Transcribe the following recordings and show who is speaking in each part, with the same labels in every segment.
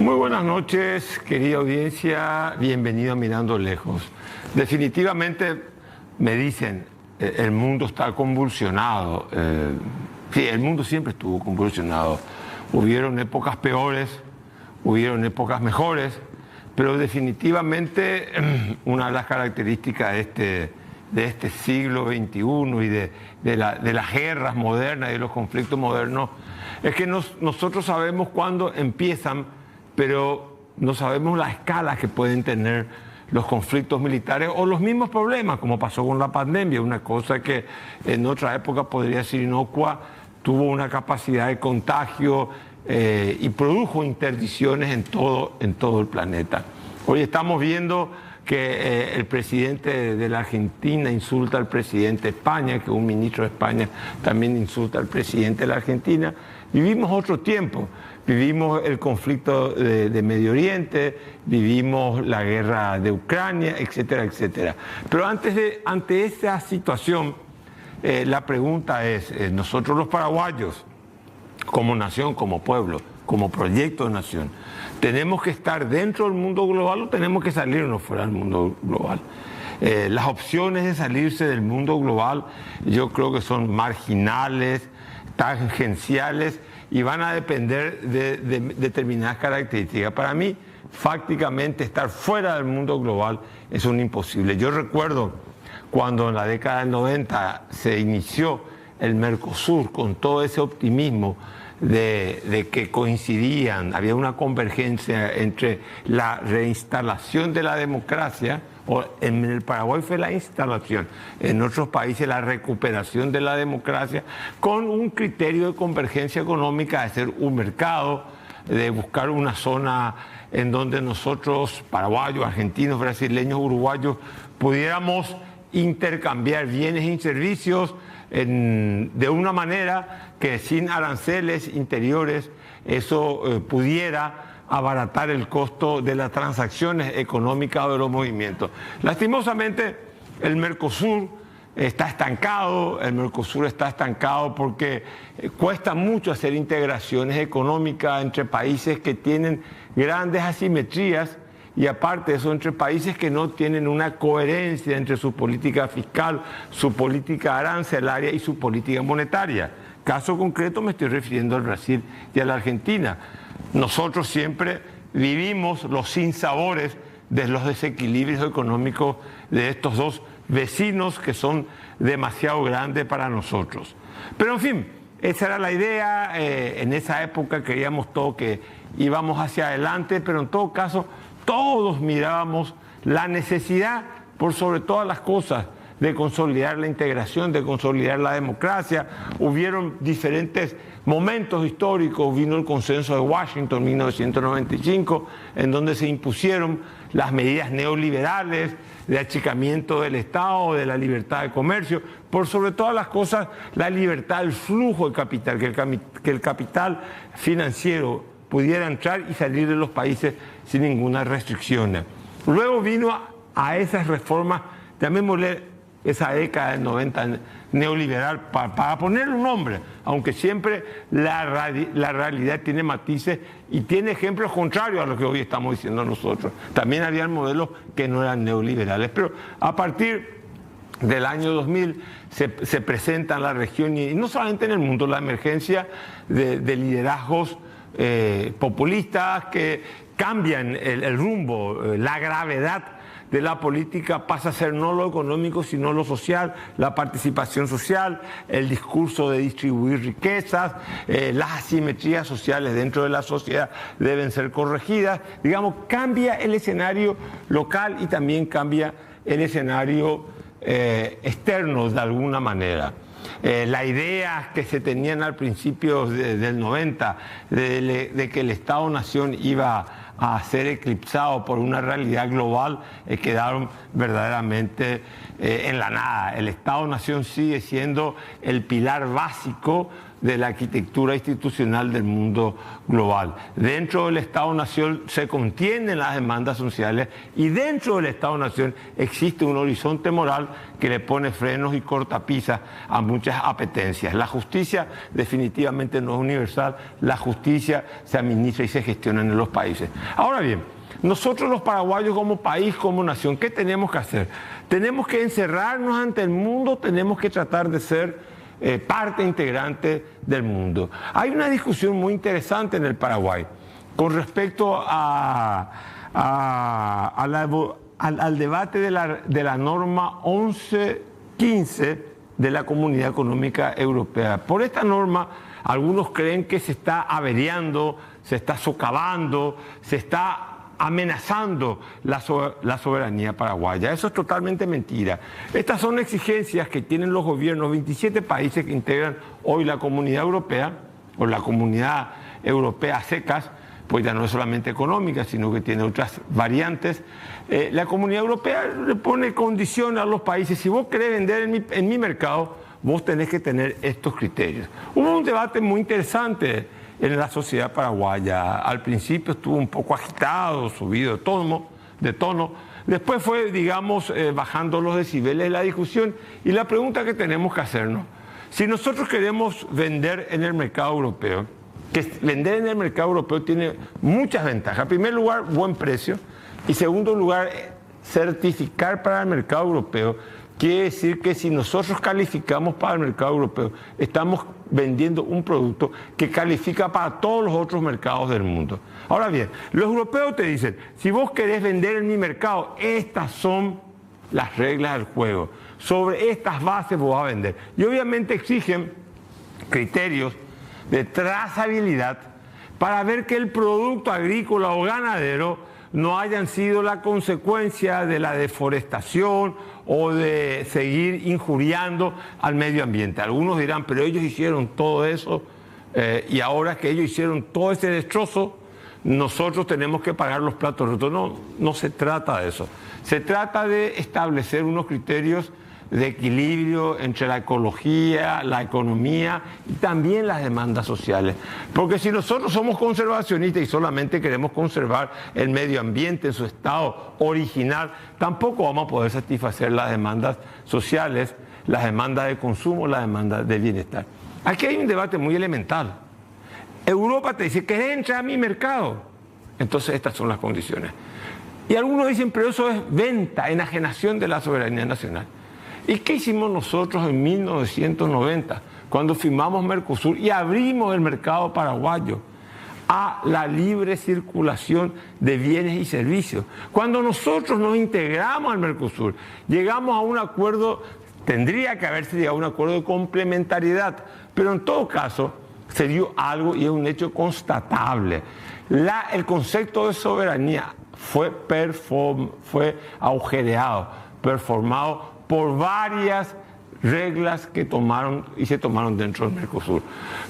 Speaker 1: Muy buenas noches, querida audiencia, bienvenido a Mirando Lejos. Definitivamente me dicen, el mundo está convulsionado. Sí, el mundo siempre estuvo convulsionado. Hubieron épocas peores, hubieron épocas mejores, pero definitivamente una de las características de este siglo XXI y de las guerras modernas y de los conflictos modernos es que nosotros sabemos cuándo empiezan, pero no sabemos la escala que pueden tener los conflictos militares o los mismos problemas, como pasó con la pandemia, una cosa que en otra época podría ser inocua, tuvo una capacidad de contagio y produjo interdicciones en todo el planeta. Hoy estamos viendo que el presidente de la Argentina insulta al presidente de España, que un ministro de España también insulta al presidente de la Argentina. Vivimos otro tiempo, vivimos el conflicto de Medio Oriente, vivimos la guerra de Ucrania, etcétera, etcétera. Pero ante esa situación, la pregunta es, nosotros los paraguayos, como nación, como pueblo, como proyecto de nación, ¿tenemos que estar dentro del mundo global o tenemos que salirnos fuera del mundo global? Las opciones de salirse del mundo global yo creo que son marginales, tangenciales y van a depender de determinadas características. Para mí, fácticamente, estar fuera del mundo global es un imposible. Yo recuerdo cuando en la década del 90 se inició el Mercosur con todo ese optimismo de que coincidían, había una convergencia entre la reinstalación de la democracia, o en el Paraguay fue la instalación, en otros países la recuperación de la democracia, con un criterio de convergencia económica, de ser un mercado, de buscar una zona en donde nosotros, paraguayos, argentinos, brasileños, uruguayos, pudiéramos intercambiar bienes y servicios de una manera que sin aranceles interiores eso pudiera abaratar el costo de las transacciones económicas o de los movimientos. Lastimosamente, el Mercosur está estancado porque cuesta mucho hacer integraciones económicas entre países que tienen grandes asimetrías y aparte de eso entre países que no tienen una coherencia entre su política fiscal, su política arancelaria y su política monetaria. Caso concreto me estoy refiriendo al Brasil y a la Argentina. Nosotros siempre vivimos los sinsabores de los desequilibrios económicos de estos dos vecinos que son demasiado grandes para nosotros. Pero en fin, esa era la idea. En esa época creíamos todo que íbamos hacia adelante, pero en todo caso todos mirábamos la necesidad, por sobre todas las cosas, de consolidar la integración, de consolidar la democracia. Hubieron diferentes momentos históricos, vino el consenso de Washington en 1995, en donde se impusieron las medidas neoliberales de achicamiento del Estado, de la libertad de comercio, por sobre todas las cosas, la libertad del flujo de capital, que el capital financiero pudiera entrar y salir de los países sin ninguna restricción. Luego vino a esas reformas, llamémosle esa década del 90 neoliberal, para ponerle un nombre, aunque siempre la realidad tiene matices y tiene ejemplos contrarios a lo que hoy estamos diciendo nosotros. También había modelos que no eran neoliberales, pero a partir del año 2000 se presenta en la región y no solamente en el mundo la emergencia de liderazgos populistas que cambian el rumbo, la gravedad de la política pasa a ser no lo económico sino lo social, la participación social, el discurso de distribuir riquezas, las asimetrías sociales dentro de la sociedad deben ser corregidas. Digamos, cambia el escenario local y también cambia el escenario externo de alguna manera. La idea que se tenían al principio del 90 de que el Estado-Nación iba a ser eclipsado por una realidad global quedaron verdaderamente en la nada. El Estado-Nación sigue siendo el pilar básico de la arquitectura institucional del mundo global. Dentro del Estado-Nación se contienen las demandas sociales y dentro del Estado-Nación existe un horizonte moral que le pone frenos y cortapisas a muchas apetencias. La justicia definitivamente no es universal, la justicia se administra y se gestiona en los países. Ahora bien, nosotros los paraguayos como país, como nación, ¿qué tenemos que hacer? Tenemos que encerrarnos ante el mundo, tenemos que tratar de ser parte integrante del mundo. Hay una discusión muy interesante en el Paraguay con respecto al debate de la norma 1115 de la Comunidad Económica Europea. Por esta norma, algunos creen que se está averiando, se está socavando, se está amenazando la soberanía paraguaya. Eso es totalmente mentira. Estas son exigencias que tienen los gobiernos, 27 países que integran hoy la Comunidad Europea, o la Comunidad Europea a secas, pues ya no es solamente económica, sino que tiene otras variantes. La Comunidad Europea le pone condición a los países: si vos querés vender en mi mercado, vos tenés que tener estos criterios. Hubo un debate muy interesante en la sociedad paraguaya. Al principio estuvo un poco agitado, subido de tono. Después fue, digamos, bajando los decibeles de la discusión. Y la pregunta que tenemos que hacernos: si nosotros queremos vender en el mercado europeo, que vender en el mercado europeo tiene muchas ventajas. En primer lugar, buen precio. Y en segundo lugar, certificar para el mercado europeo. Quiere decir que si nosotros calificamos para el mercado europeo, estamos vendiendo un producto que califica para todos los otros mercados del mundo. Ahora bien, los europeos te dicen: si vos querés vender en mi mercado, estas son las reglas del juego. Sobre estas bases vos vas a vender. Y obviamente exigen criterios de trazabilidad para ver que el producto agrícola o ganadero no hayan sido la consecuencia de la deforestación o de seguir injuriando al medio ambiente. Algunos dirán: pero ellos hicieron todo eso y ahora que ellos hicieron todo ese destrozo, nosotros tenemos que pagar los platos rotos. No se trata de eso. Se trata de establecer unos criterios de equilibrio entre la ecología, la economía y también las demandas sociales. Porque si nosotros somos conservacionistas y solamente queremos conservar el medio ambiente en su estado original, tampoco vamos a poder satisfacer las demandas sociales, las demandas de consumo, las demandas de bienestar. Aquí hay un debate muy elemental. Europa te dice: ¿querés entrar a mi mercado? Entonces estas son las condiciones. Y algunos dicen: pero eso es venta, enajenación de la soberanía nacional. ¿Y qué hicimos nosotros en 1990, cuando firmamos Mercosur y abrimos el mercado paraguayo a la libre circulación de bienes y servicios? Cuando nosotros nos integramos al Mercosur, llegamos a un acuerdo, tendría que haberse llegado a un acuerdo de complementariedad, pero en todo caso se dio algo y es un hecho constatable. El concepto de soberanía fue agujereado, performado por varias reglas que tomaron y se tomaron dentro del Mercosur.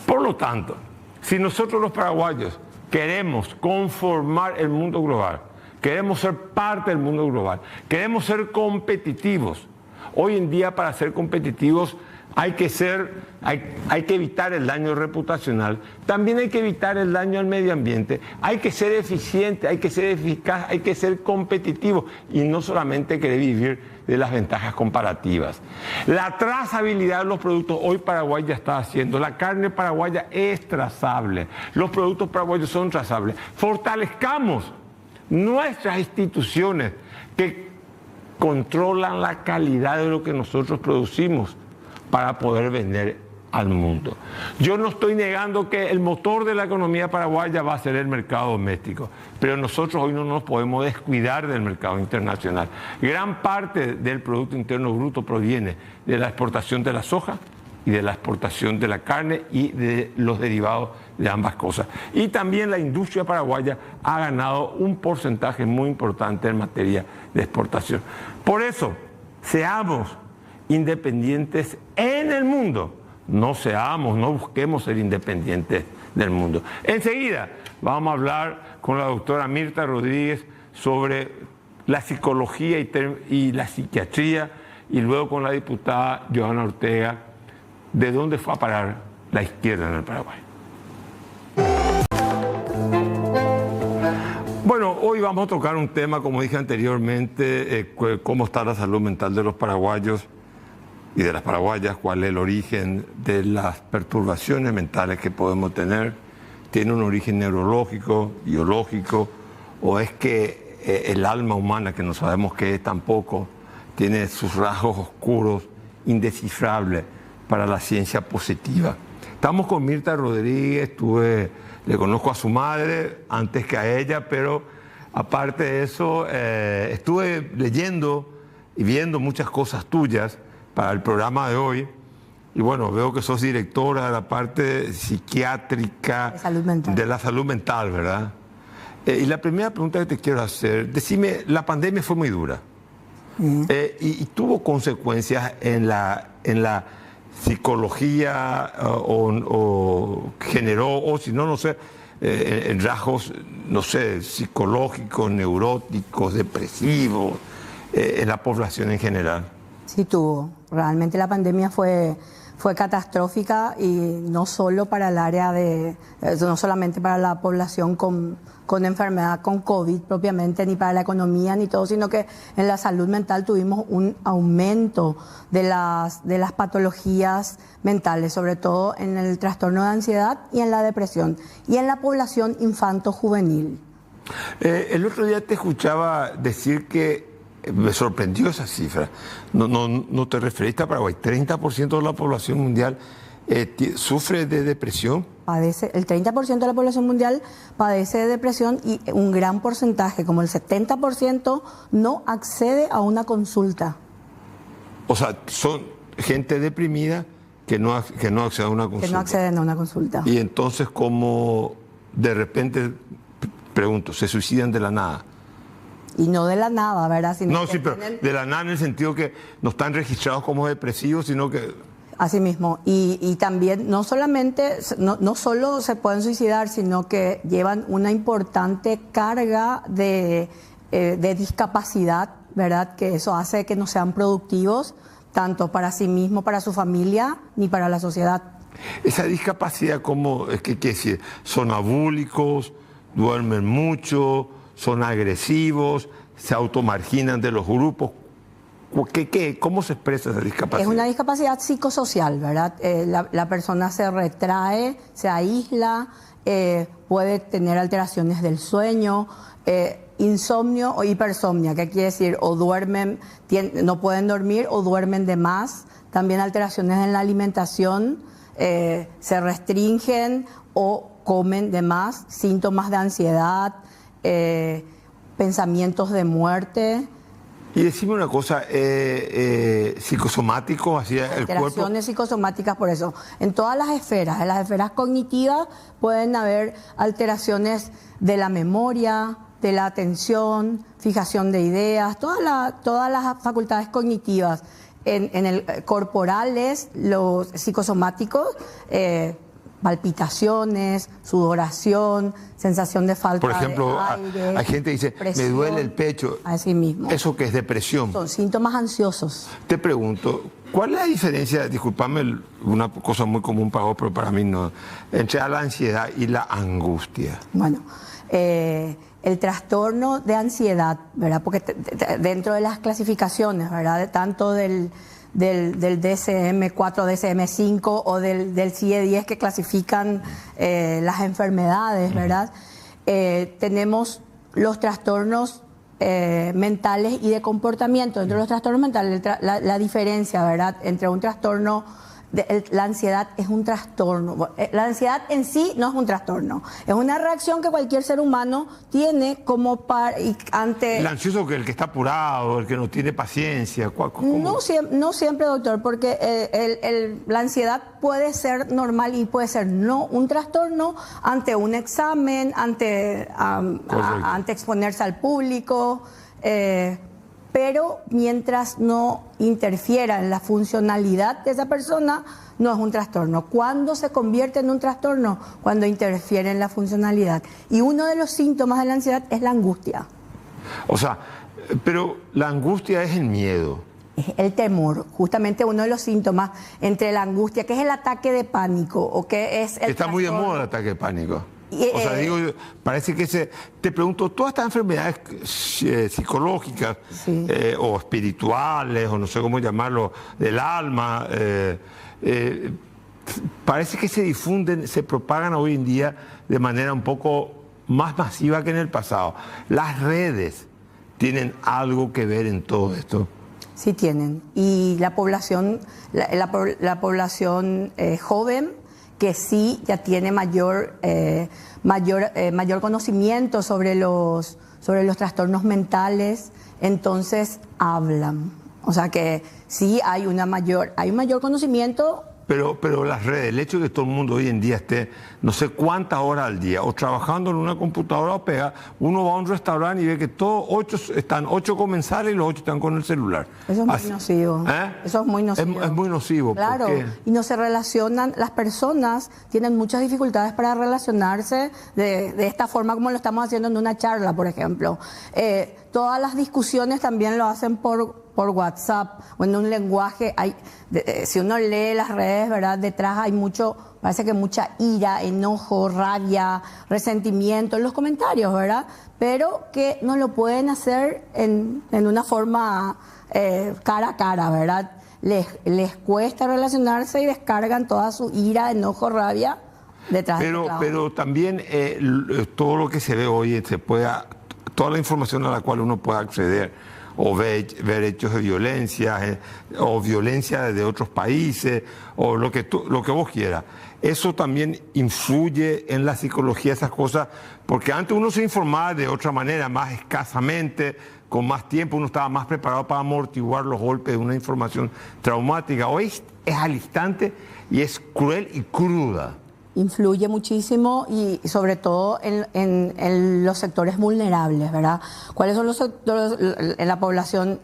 Speaker 1: Por lo tanto, si nosotros los paraguayos queremos conformar el mundo global, queremos ser parte del mundo global, queremos ser competitivos, hoy en día para ser competitivos hay que evitar el daño reputacional, también hay que evitar el daño al medio ambiente, hay que ser eficiente, hay que ser eficaz, hay que ser competitivo y no solamente querer vivir de las ventajas comparativas. La trazabilidad de los productos, hoy Paraguay ya está haciendo, la carne paraguaya es trazable, los productos paraguayos son trazables. Fortalezcamos nuestras instituciones que controlan la calidad de lo que nosotros producimos para poder vender al mundo. Yo no estoy negando que el motor de la economía paraguaya va a ser el mercado doméstico, pero nosotros hoy no nos podemos descuidar del mercado internacional. Gran parte del Producto Interno Bruto proviene de la exportación de la soja y de la exportación de la carne y de los derivados de ambas cosas. Y también la industria paraguaya ha ganado un porcentaje muy importante en materia de exportación. Por eso, seamos independientes en el mundo. No busquemos ser independientes del mundo. Enseguida vamos a hablar con la doctora Mirta Rodríguez sobre la psicología y la psiquiatría, y luego con la diputada Johanna Ortega, de dónde fue a parar la izquierda en el Paraguay. Bueno, hoy vamos a tocar un tema, como dije anteriormente, cómo está la salud mental de los paraguayos y de las paraguayas, cuál es el origen de las perturbaciones mentales que podemos tener. ¿Tiene un origen neurológico, biológico, o es que el alma humana, que no sabemos qué es tampoco, tiene sus rasgos oscuros, indescifrables para la ciencia positiva? Estamos con Mirta Rodríguez, le conozco a su madre antes que a ella, pero aparte de eso, estuve leyendo y viendo muchas cosas tuyas para el programa de hoy. Y bueno, veo que sos directora de la parte psiquiátrica de la salud mental, ¿verdad? Y la primera pregunta que te quiero hacer, decime, la pandemia fue muy dura y tuvo consecuencias en la psicología o generó, o si no, no sé, en rasgos, no sé, psicológicos, neuróticos, depresivos, en la población en general.
Speaker 2: Sí tuvo. Realmente la pandemia fue catastrófica, y no solo para el área no solamente para la población con enfermedad, con COVID propiamente, ni para la economía ni todo, sino que en la salud mental tuvimos un aumento de las patologías mentales, sobre todo en el trastorno de ansiedad y en la depresión, y en la población infanto-juvenil.
Speaker 1: El otro día te escuchaba decir que me sorprendió esa cifra. No te referiste a Paraguay. 30% de la población mundial sufre de depresión.
Speaker 2: El 30% de la población mundial padece de depresión, y un gran porcentaje, como el 70%, no accede a una consulta. O sea,
Speaker 1: son gente deprimida que no accede a una consulta.
Speaker 2: Que no acceden a una consulta.
Speaker 1: Y entonces, como de repente, pregunto, ¿se suicidan de la nada?
Speaker 2: Y no de la nada, ¿verdad?
Speaker 1: No, sí, pero de la nada en el sentido que no están registrados como depresivos, sino que...
Speaker 2: Así mismo. Y también no solo se pueden suicidar, sino que llevan una importante carga de discapacidad, ¿verdad? Que eso hace que no sean productivos, tanto para sí mismos, para su familia, ni para la sociedad.
Speaker 1: Esa discapacidad, ¿cómo es que quiere decir? ¿Son abúlicos, duermen mucho, son agresivos, se automarginan de los grupos? ¿Cómo se expresa esa discapacidad?
Speaker 2: Es una discapacidad psicosocial, ¿verdad? La persona se retrae, se aísla, puede tener alteraciones del sueño, insomnio o hipersomnia, ¿qué quiere decir? O duermen, no pueden dormir o duermen de más. También alteraciones en la alimentación, se restringen o comen de más, síntomas de ansiedad, pensamientos de muerte.
Speaker 1: Y decime una cosa, psicosomático, así el cuerpo...
Speaker 2: Alteraciones psicosomáticas, por eso. En todas las esferas cognitivas pueden haber alteraciones de la memoria, de la atención, fijación de ideas, todas las facultades cognitivas. En el corporales, los psicosomáticos, palpitaciones, sudoración, sensación de falta de aire.
Speaker 1: Por ejemplo, hay gente que dice, me duele el pecho.
Speaker 2: Así mismo.
Speaker 1: ¿Eso qué es depresión?
Speaker 2: Son síntomas ansiosos.
Speaker 1: Te pregunto, ¿cuál es la diferencia, discúlpame, una cosa muy común para vos, pero para mí no, entre la ansiedad y la angustia?
Speaker 2: Bueno, el trastorno de ansiedad, ¿verdad? Porque dentro de las clasificaciones, ¿verdad? Tanto del DSM-4, DSM-5 o del CIE-10, que clasifican las enfermedades, ¿verdad? Tenemos los trastornos mentales y de comportamiento. Dentro de los trastornos mentales, la diferencia, ¿verdad?, entre un trastorno... La ansiedad es un trastorno. La ansiedad en sí no es un trastorno. Es una reacción que cualquier ser humano tiene como ante...
Speaker 1: ¿El ansioso, el que está apurado, el que no tiene paciencia?
Speaker 2: No siempre, doctor, porque la ansiedad puede ser normal y puede ser no un trastorno ante un examen, ante exponerse al público. Pero mientras no interfiera en la funcionalidad de esa persona, no es un trastorno. ¿Cuándo se convierte en un trastorno? Cuando interfiere en la funcionalidad. Y uno de los síntomas de la ansiedad es la angustia.
Speaker 1: O sea, pero la angustia es el miedo.
Speaker 2: es el temor, justamente uno de los síntomas entre la angustia, que es el ataque de pánico o que es el
Speaker 1: Está muy de moda el ataque de pánico. O sea, digo, parece que te pregunto, todas estas enfermedades psicológicas
Speaker 2: Sí.
Speaker 1: O espirituales, o no sé cómo llamarlo, del alma, parece que se difunden, se propagan hoy en día de manera un poco más masiva que en el pasado. Las redes tienen algo que ver en todo esto.
Speaker 2: Sí tienen. Y la población, la población joven, que sí ya tiene mayor conocimiento sobre los trastornos mentales, entonces hablan. O sea que sí hay un mayor conocimiento.
Speaker 1: Pero las redes, el hecho de que todo el mundo hoy en día esté no sé cuántas horas al día, o trabajando en una computadora o pega, uno va a un restaurante y ve que están 8 comensales y los 8 están con el celular.
Speaker 2: Eso es muy nocivo. Eso es muy nocivo.
Speaker 1: Es muy nocivo.
Speaker 2: Claro, y no se relacionan, las personas tienen muchas dificultades para relacionarse de esta forma como lo estamos haciendo en una charla, por ejemplo. Todas las discusiones también lo hacen por WhatsApp o en un lenguaje. Si uno lee las redes, ¿verdad? Detrás hay parece que mucha ira, enojo, rabia, resentimiento en los comentarios, ¿verdad? Pero que no lo pueden hacer en una forma cara a cara, ¿verdad? Les cuesta relacionarse y descargan toda su ira, enojo, rabia detrás del teclado.
Speaker 1: Pero también todo lo que se ve hoy, toda la información a la cual uno puede acceder, o ver hechos de violencia, o violencia de otros países, o lo que vos quieras. Eso también influye en la psicología, esas cosas, porque antes uno se informaba de otra manera, más escasamente, con más tiempo, uno estaba más preparado para amortiguar los golpes de una información traumática. Hoy es al instante y es cruel y cruda.
Speaker 2: Influye muchísimo y sobre todo en los sectores vulnerables, ¿verdad? ¿Cuáles son los sectores en la población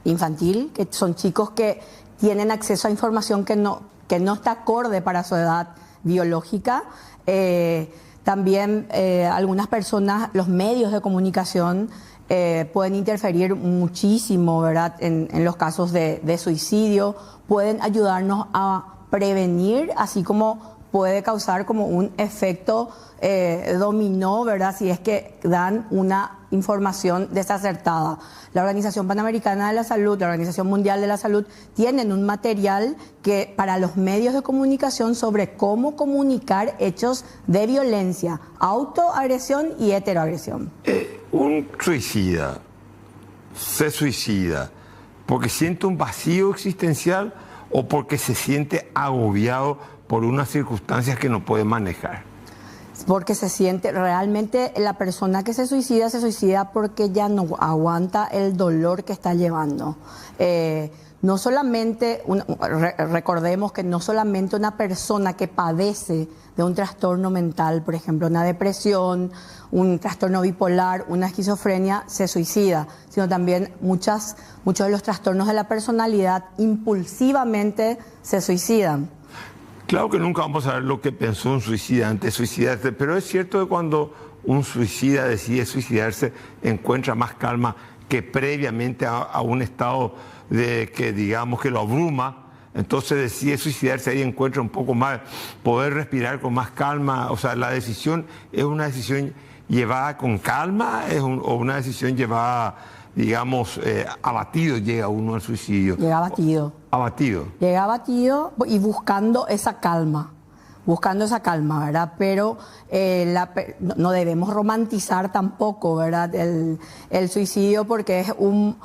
Speaker 2: infantil? Que son chicos que tienen acceso a información que no está acorde para su edad biológica. También algunas personas, los medios de comunicación pueden interferir muchísimo, ¿verdad? En los casos de suicidio, pueden ayudarnos a prevenir, así como puede causar como un efecto dominó, ¿verdad? Si es que dan una información desacertada. La Organización Panamericana de la Salud, la Organización Mundial de la Salud, tienen un material que para los medios de comunicación sobre cómo comunicar hechos de violencia, autoagresión y heteroagresión.
Speaker 1: Un suicida se suicida porque siente un vacío existencial o porque se siente agobiado por unas circunstancias que no puede manejar.
Speaker 2: Porque se siente, realmente la persona que se suicida porque ya no aguanta el dolor que está llevando. No solamente, recordemos que no solamente una persona que padece de un trastorno mental, por ejemplo, una depresión, un trastorno bipolar, una esquizofrenia, se suicida, sino también muchos de los trastornos de la personalidad impulsivamente se suicidan.
Speaker 1: Claro que nunca vamos a ver lo que pensó un suicida antes de suicidarse, pero es cierto que cuando un suicida decide suicidarse, encuentra más calma que previamente a un estado de que digamos que lo abruma, entonces decide suicidarse, ahí encuentra un poco más, poder respirar con más calma. O sea, la decisión es una decisión llevada con calma, o una decisión llevada, digamos, abatido llega uno al suicidio.
Speaker 2: Llega abatido.
Speaker 1: Abatido.
Speaker 2: Llega abatido y buscando esa calma, ¿verdad? Pero no debemos romantizar tampoco, ¿verdad? El suicidio porque es un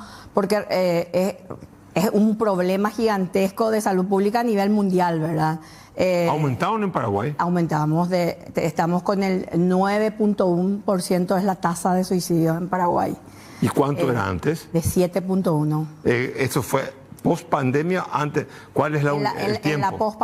Speaker 2: problema gigantesco de salud pública a nivel mundial, ¿verdad?
Speaker 1: ¿Aumentaron en Paraguay?
Speaker 2: Estamos con el 9.1% es la tasa de suicidio en Paraguay.
Speaker 1: ¿Y cuánto era antes?
Speaker 2: De 7.1.
Speaker 1: Eso fue post pandemia, antes. ¿Cuál es el tiempo?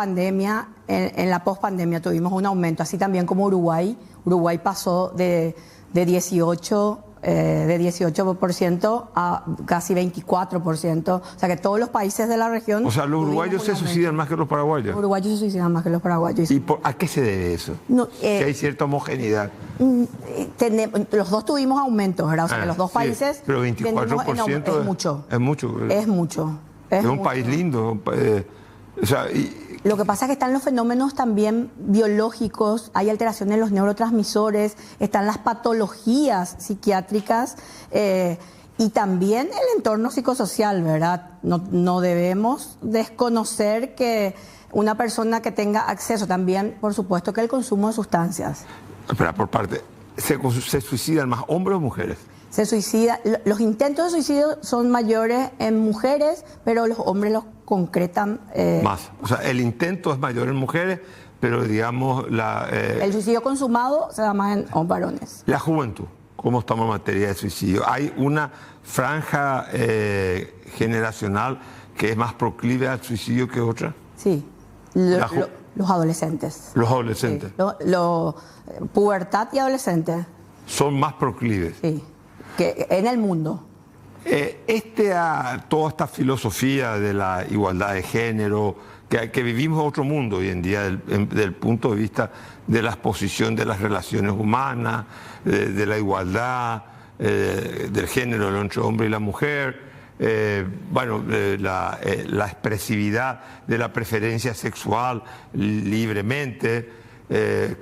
Speaker 2: En la pospandemia tuvimos un aumento, así también como Uruguay. Uruguay pasó de 18% a casi 24%. O sea que todos los países de la región...
Speaker 1: O sea, los uruguayos se suicidan más que los paraguayos.
Speaker 2: Los uruguayos se suicidan más que los paraguayos.
Speaker 1: ¿Y a qué se debe eso?
Speaker 2: No,
Speaker 1: si hay cierta homogeneidad.
Speaker 2: Los dos tuvimos aumentos, ¿verdad? O sea, que los dos países...
Speaker 1: Pero 24%
Speaker 2: es mucho.
Speaker 1: Es mucho.
Speaker 2: Es mucho.
Speaker 1: Es un país lindo. O sea,
Speaker 2: lo que pasa es que están los fenómenos también biológicos, hay alteraciones en los neurotransmisores, están las patologías psiquiátricas y también el entorno psicosocial, ¿verdad? No debemos desconocer que una persona que tenga acceso también, por supuesto, que el consumo de sustancias.
Speaker 1: Espera, por parte, ¿se suicidan más hombres o mujeres?
Speaker 2: Se suicida, los intentos de suicidio son mayores en mujeres, pero los hombres los concretan
Speaker 1: más. O sea, el intento es mayor en mujeres, pero digamos
Speaker 2: el suicidio consumado se da más en varones.
Speaker 1: La juventud, ¿cómo estamos en materia de suicidio? ¿Hay una franja generacional que es más proclive al suicidio que otra?
Speaker 2: Sí, los adolescentes.
Speaker 1: Los adolescentes.
Speaker 2: Sí. Pubertad y adolescentes.
Speaker 1: Son más proclives.
Speaker 2: Sí. Que en el mundo.
Speaker 1: Toda esta filosofía de la igualdad de género, que vivimos otro mundo hoy en día, desde el punto de vista de la exposición de las relaciones humanas, de la igualdad, del género entre el hombre y la mujer, la expresividad de la preferencia sexual libremente.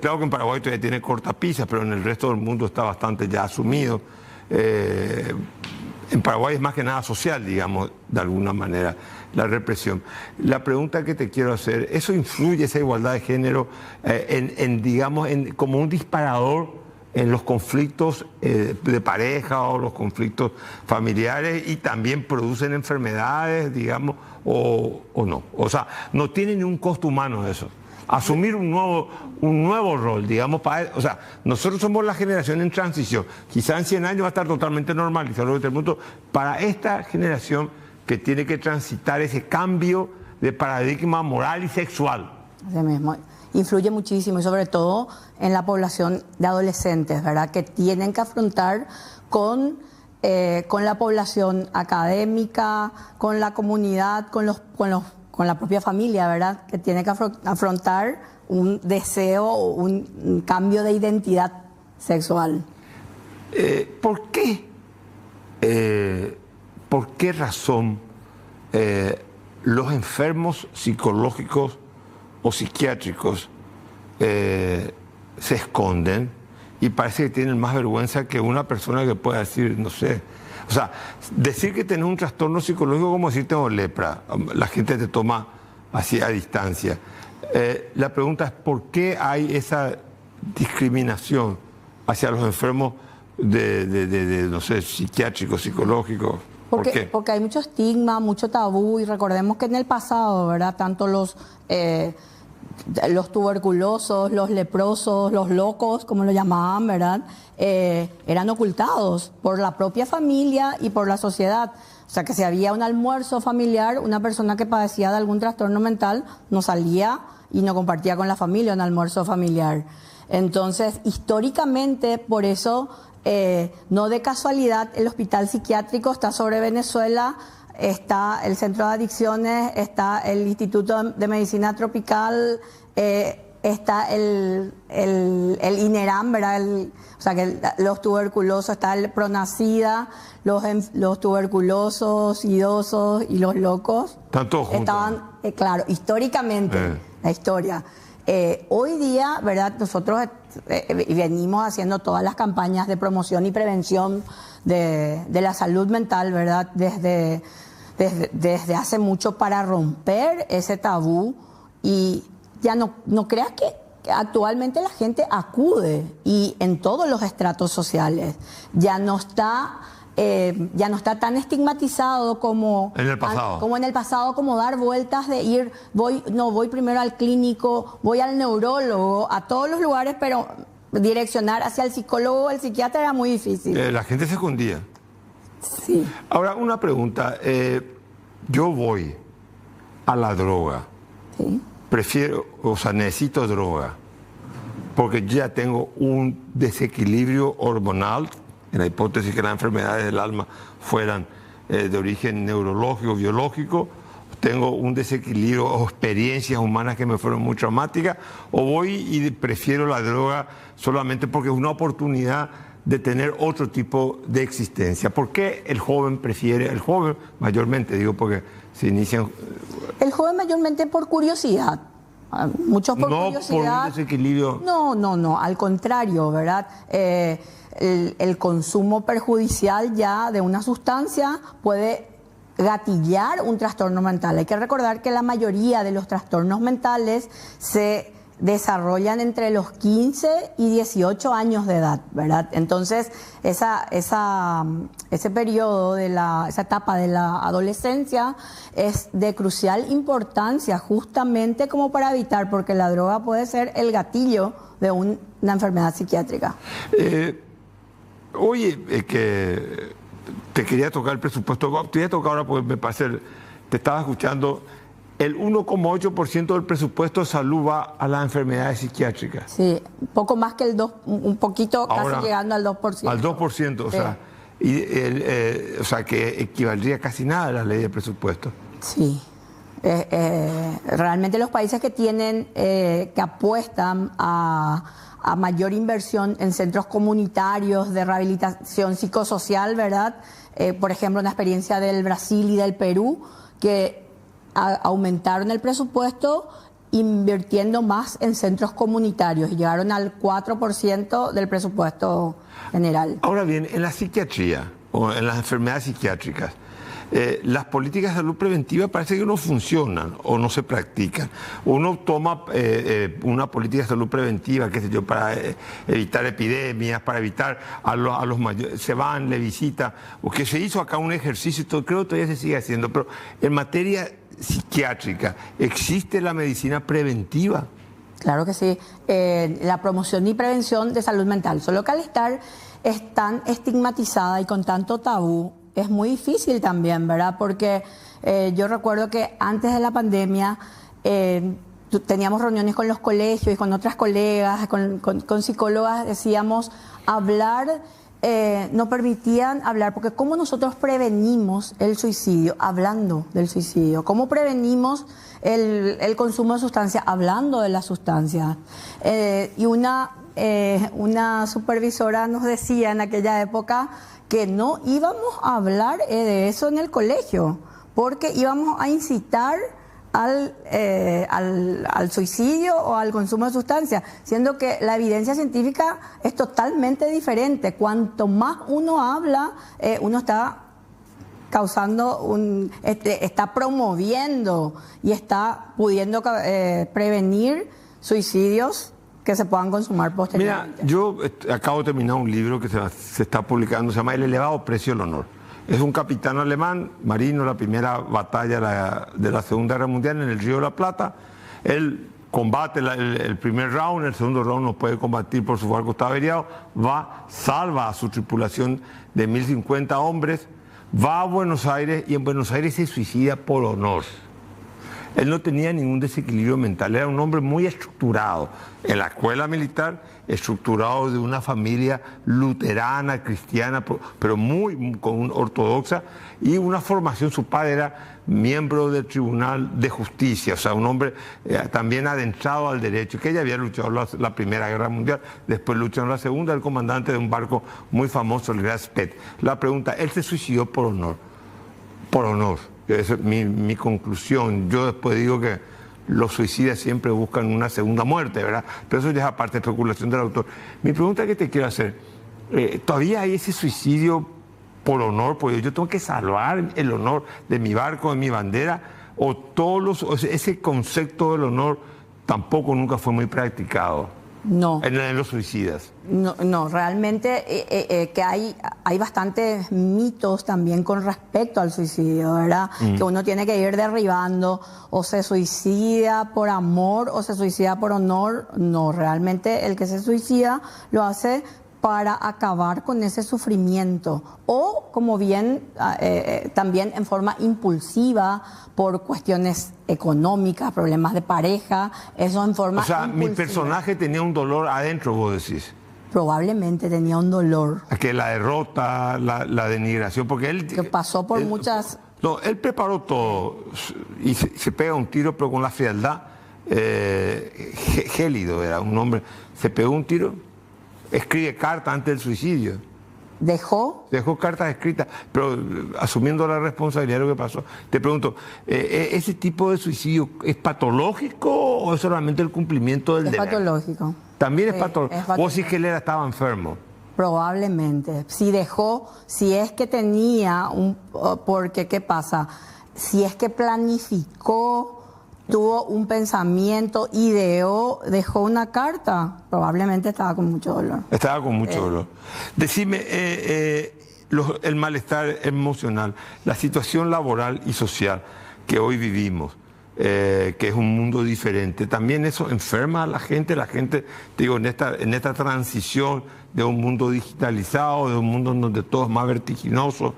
Speaker 1: Claro que en Paraguay todavía tiene cortapisas, pero en el resto del mundo está bastante ya asumido. En Paraguay es más que nada social, digamos, de alguna manera, la represión. La pregunta que te quiero hacer, ¿eso influye, esa igualdad de género, como un disparador en los conflictos de pareja o los conflictos familiares y también producen enfermedades, digamos, o no? O sea, no tiene ni un costo humano eso. Asumir un nuevo rol, digamos, o sea, nosotros somos la generación en transición, quizá en 100 años va a estar totalmente normalizado el mundo, para esta generación que tiene que transitar ese cambio de paradigma moral y sexual.
Speaker 2: Así mismo, influye muchísimo y sobre todo en la población de adolescentes, ¿verdad? Que tienen que afrontar con la población académica, con la comunidad, con la propia familia, ¿verdad? Que tiene que afrontar un deseo o un cambio de identidad sexual.
Speaker 1: ¿Por qué razón los enfermos psicológicos o psiquiátricos se esconden y parece que tienen más vergüenza que una persona que pueda decir, no sé? O sea, decir que tenés un trastorno psicológico como decir tengo lepra, la gente te toma así a distancia. La pregunta es ¿por qué hay esa discriminación hacia los enfermos no sé, psiquiátricos, psicológicos?
Speaker 2: Porque hay mucho estigma, mucho tabú y recordemos que en el pasado, ¿verdad? Tanto los tuberculosos, los leprosos, los locos, como lo llamaban, ¿verdad? Eran ocultados por la propia familia y por la sociedad. O sea, que si había un almuerzo familiar, una persona que padecía de algún trastorno mental no salía y no compartía con la familia un almuerzo familiar. Entonces, históricamente, por eso, no de casualidad, el hospital psiquiátrico está sobre Venezuela, está el Centro de Adicciones, está el Instituto de Medicina Tropical, está el INERAM, ¿verdad? O sea, que los tuberculosos, está el Pronacida, los tuberculosos, idosos y los locos.
Speaker 1: Están todos juntos.
Speaker 2: Estaban, claro, históricamente, la historia. Hoy día, ¿verdad? Nosotros venimos haciendo todas las campañas de promoción y prevención de la salud mental, ¿verdad? Desde hace mucho para romper ese tabú y ya no creas que actualmente la gente acude y en todos los estratos sociales ya no está tan estigmatizado como
Speaker 1: en el pasado,
Speaker 2: como dar vueltas de ir, voy primero al clínico, voy al neurólogo, a todos los lugares, pero direccionar hacia el psicólogo o el psiquiatra era muy difícil.
Speaker 1: La gente se escondía.
Speaker 2: Sí.
Speaker 1: Ahora, una pregunta. Yo voy a la droga.
Speaker 2: Sí.
Speaker 1: Necesito droga, porque ya tengo un desequilibrio hormonal, en la hipótesis que las enfermedades del alma fueran de origen neurológico, biológico, tengo un desequilibrio o experiencias humanas que me fueron muy traumáticas, o voy y prefiero la droga solamente porque es una oportunidad de tener otro tipo de existencia. ¿Por qué el joven mayormente, digo porque se inician.
Speaker 2: El joven mayormente por curiosidad. Muchos por curiosidad.
Speaker 1: No por un desequilibrio.
Speaker 2: No, al contrario, ¿verdad? El consumo perjudicial ya de una sustancia puede gatillar un trastorno mental. Hay que recordar que la mayoría de los trastornos mentales se desarrollan entre los 15 y 18 años de edad, ¿verdad? Entonces, ese periodo esa etapa de la adolescencia es de crucial importancia justamente como para evitar, porque la droga puede ser el gatillo de una enfermedad psiquiátrica.
Speaker 1: Que te quería tocar el presupuesto, te voy a tocar ahora porque me parece, te estaba escuchando, el 1,8% del presupuesto de salud va a las enfermedades psiquiátricas.
Speaker 2: Sí, poco más que el 2, un poquito,
Speaker 1: ahora,
Speaker 2: casi llegando al 2%.
Speaker 1: Al 2%, o sea, que equivaldría casi nada a la ley de presupuesto.
Speaker 2: Sí. Realmente los países que tienen, que apuestan a mayor inversión en centros comunitarios de rehabilitación psicosocial, ¿verdad? Por ejemplo, una experiencia del Brasil y del Perú, que aumentaron el presupuesto invirtiendo más en centros comunitarios y llegaron al 4% del presupuesto general.
Speaker 1: Ahora bien, en la psiquiatría o en las enfermedades psiquiátricas, las políticas de salud preventiva parece que no funcionan o no se practican. Uno toma una política de salud preventiva, qué sé yo, para evitar epidemias, para evitar a los mayores, se van, le visita, o que se hizo acá un ejercicio, y todo, creo que todavía se sigue haciendo, pero en materia psiquiátrica, ¿existe la medicina preventiva?
Speaker 2: Claro que sí, la promoción y prevención de salud mental, solo que al estar tan estigmatizada y con tanto tabú, es muy difícil también, ¿verdad? Porque yo recuerdo que antes de la pandemia teníamos reuniones con los colegios y con otras colegas, con psicólogas, decíamos hablar, no permitían hablar, porque ¿cómo nosotros prevenimos el suicidio? Hablando del suicidio. ¿Cómo prevenimos el consumo de sustancias? Hablando de las sustancias. Y una supervisora nos decía en aquella época que no íbamos a hablar de eso en el colegio, porque íbamos a incitar al suicidio o al consumo de sustancias, siendo que la evidencia científica es totalmente diferente. Cuanto más uno habla, uno está causando está promoviendo y está pudiendo prevenir suicidios que se puedan consumar posteriormente.
Speaker 1: Mira, yo acabo de terminar un libro que se está publicando, se llama El elevado precio del honor. Es un capitán alemán, marino, la primera batalla de la Segunda Guerra Mundial en el Río de la Plata. Él combate el primer round, el segundo round no puede combatir por su barco está averiado, salva a su tripulación de 1050 hombres, va a Buenos Aires y en Buenos Aires se suicida por honor. Él no tenía ningún desequilibrio mental, era un hombre muy estructurado en la escuela militar, estructurado de una familia luterana, cristiana, pero muy ortodoxa, y una formación. Su padre era miembro del Tribunal de Justicia, o sea, un hombre también adentrado al derecho, que ella había luchado la Primera Guerra Mundial, después luchó en la Segunda, el comandante de un barco muy famoso, el Gran Speth. La pregunta, él se suicidó por honor, por honor. Esa es mi conclusión. Yo después digo que los suicidas siempre buscan una segunda muerte, ¿verdad? Pero eso ya es aparte de especulación del autor. Mi pregunta que te quiero hacer, ¿todavía hay ese suicidio por honor? Porque yo tengo que salvar el honor de mi barco, de mi bandera, o ese concepto del honor tampoco nunca fue muy practicado.
Speaker 2: No.
Speaker 1: En los suicidas.
Speaker 2: No, realmente que hay bastantes mitos también con respecto al suicidio, ¿verdad? Que uno tiene que ir derribando, o se suicida por amor o se suicida por honor. No, realmente el que se suicida lo hace para acabar con ese sufrimiento, o como bien también en forma impulsiva por cuestiones económicas, problemas de pareja, eso en forma impulsiva.
Speaker 1: Mi personaje tenía un dolor adentro, vos decís.
Speaker 2: Probablemente tenía un dolor.
Speaker 1: Que la derrota, la denigración, porque él...
Speaker 2: Que pasó por muchas...
Speaker 1: No, él preparó todo y se pega un tiro, pero con la frialdad. Gélido era un hombre, se pegó un tiro. Escribe carta antes del suicidio.
Speaker 2: dejó.
Speaker 1: Dejó cartas escritas, pero asumiendo la responsabilidad de lo que pasó. Te pregunto, ¿ese tipo de suicidio es patológico o es solamente el cumplimiento del deber?
Speaker 2: Es patológico.
Speaker 1: También
Speaker 2: Sí,
Speaker 1: es patológico. Vos decís que él estaba enfermo.
Speaker 2: Probablemente. Si dejó, si es que tenía porque ¿qué pasa? Si es que planificó, tuvo un pensamiento, ideó, dejó una carta, probablemente estaba con mucho dolor. Estaba con mucho
Speaker 1: dolor. Decime, el malestar emocional, la situación laboral y social que hoy vivimos, que es un mundo diferente, también eso enferma a la gente, te digo, en esta transición de un mundo digitalizado, de un mundo donde todo es más vertiginoso,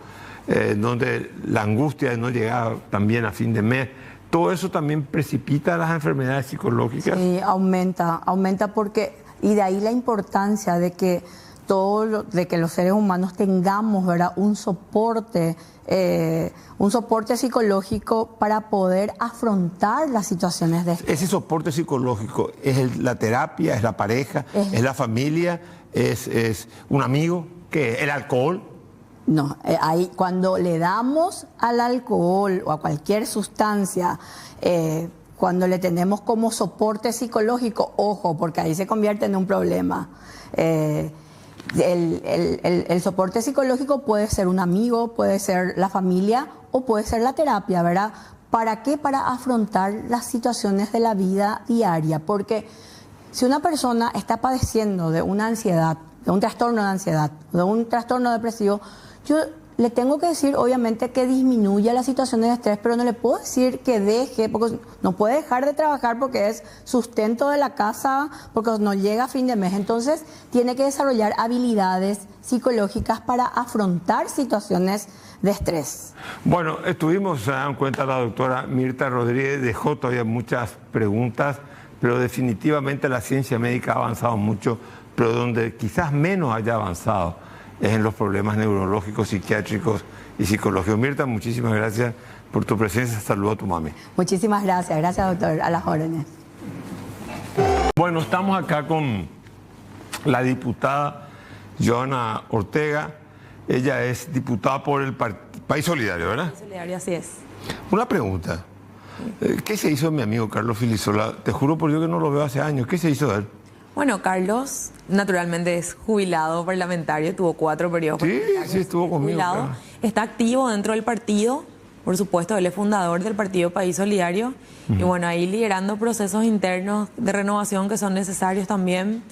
Speaker 1: donde la angustia de no llegar también a fin de mes, todo eso también precipita las enfermedades psicológicas.
Speaker 2: Sí, aumenta porque, y de ahí la importancia de que de que los seres humanos tengamos, ¿verdad?, un soporte psicológico para poder afrontar las situaciones de estrés.
Speaker 1: Ese soporte psicológico es la terapia, es la pareja, es la familia, es un amigo, ¿qué? ¿El alcohol?
Speaker 2: No, ahí cuando le damos al alcohol o a cualquier sustancia, cuando le tenemos como soporte psicológico, ojo, porque ahí se convierte en un problema. El soporte psicológico puede ser un amigo, puede ser la familia o puede ser la terapia, ¿verdad? ¿Para qué? Para afrontar las situaciones de la vida diaria. Porque si una persona está padeciendo de una ansiedad, de un trastorno de ansiedad, de un trastorno depresivo, yo le tengo que decir, obviamente, que disminuya las situaciones de estrés, pero no le puedo decir que deje, porque no puede dejar de trabajar porque es sustento de la casa, porque no llega a fin de mes. Entonces, tiene que desarrollar habilidades psicológicas para afrontar situaciones de estrés.
Speaker 1: Bueno, se dan cuenta, la doctora Mirta Rodríguez dejó todavía muchas preguntas, pero definitivamente la ciencia médica ha avanzado mucho, pero donde quizás menos haya avanzado es en los problemas neurológicos, psiquiátricos y psicológicos. Mirta, muchísimas gracias por tu presencia. Saludos a tu mami.
Speaker 2: Muchísimas gracias. Gracias, doctor. A las órdenes.
Speaker 1: Bueno, estamos acá con la diputada Joana Ortega. Ella es diputada por el País Solidario, ¿verdad?
Speaker 3: País Solidario, así es.
Speaker 1: Una pregunta. ¿Qué se hizo de mi amigo Carlos Filisola? Te juro por Dios que no lo veo hace años. ¿Qué se hizo de él?
Speaker 3: Bueno, Carlos naturalmente es jubilado parlamentario, tuvo 4 periodos parlamentarios.
Speaker 1: Sí, estuvo conmigo.
Speaker 3: Claro. Está activo dentro del partido, por supuesto, él es fundador del partido País Solidario, y bueno, ahí liderando procesos internos de renovación que son necesarios también.